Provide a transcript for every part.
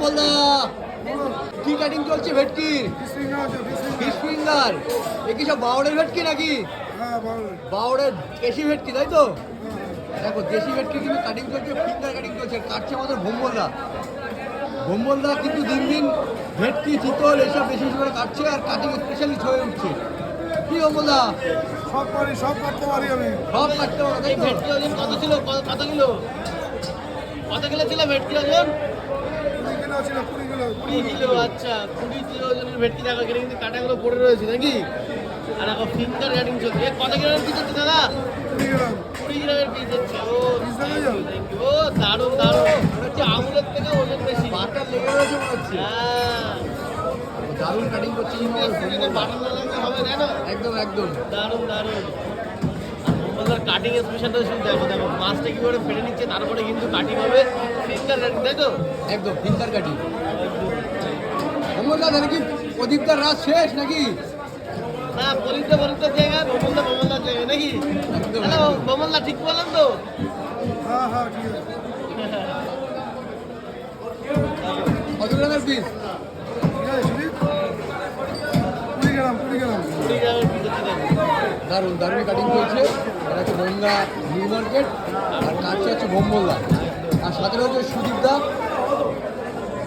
বলদা কি কাটিং চলছে ভেটকির? Fish finger. এ কি সব বাউড়ের ভেটকি নাকি? বাউড়ের দেশি ভেটকি তাই তো? দেখো দেশি ভেটকি কিন্তু কাটিং চলছে, ফিঙ্গার কাটিং চলছে। কাটছে আমাদের ভোম্বলদা। ভোম্বলদা কিন্তু দিন দিন ভেটকি চিতল এসব বেশি বেশি করে কাটছে আর কাটিং স্পেশালিস্ট হয়ে উঠছে। কি ভোম্বলদা? সব কাটতে পারি আমি। সব কাটতে পারো তাই তো? ভেটকি ওজন কত ছিল? কত কিলো? কত কিলো ছিল ভেটকি ওজন? 20 কিলো ছিল, 20 কিলো। 20 কিলো। আচ্ছা, 20 কিলো ওজনের ভেটকি। দেখো এখানে কিন্তু কাটাগুলো পড়ে রয়েছে নাকি? আর এখন ফিঙ্গার কাটিং চলছে। কত গ্রামের পিস হচ্ছে দাদা? 20 গ্রাম। 20 গ্রামের পিস হচ্ছে। ও পিস দেখা যাও? Thank you. ও দারুণ দারুণ। হচ্ছে আমুলের থেকে ওজন বেশি। বাটার লেগে রয়েছে মনে হচ্ছে। হ্যাঁ, দারুণ কাটিং করছে কিন্তু আমাদের যদি ভোম্বলদা। বাটার না লাগলে হবে, তাই না? একদম একদম। দারুণ দারুণ। আর কাটিং স্পেশালটা শুধু দেখো, দেখো মাছটা কি করে ফেটে নিচ্ছে, তারপরে কিন্তু কাটিং হবে ফিঙ্গার কাটিং, তাই তো? একদম ফিঙ্গার কাটিং। ভোম্বলদা নাকি প্রদীপদার রাত শেষ নাকি? না, বলিতে জায়গা, বমলদার জায়গা নাকি? একদম হ্যালো বমলদা, ঠিক বললাম তো? হ্যাঁ, ঠিক আছে। কত গ্রামের পিস? ঠিক আছে, সুদীপ? 20 গ্রাম, 20 গ্রাম। 20 গ্রামের পিস হচ্ছে দেখো। দারুণ দারুণ কাটিং চলছে। এটা হচ্ছে গঙ্গা নিউ মার্কেট আর কাছে হচ্ছে ভোম্বলদা। আর সাথে রয়েছে সুদীপদা।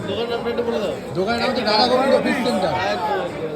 দোকান নামটা একটু বলে দাও। দোকানের নাম হচ্ছে ঢাকা গোবিন্দ ফিশ সেন্টার। একদম, একদম।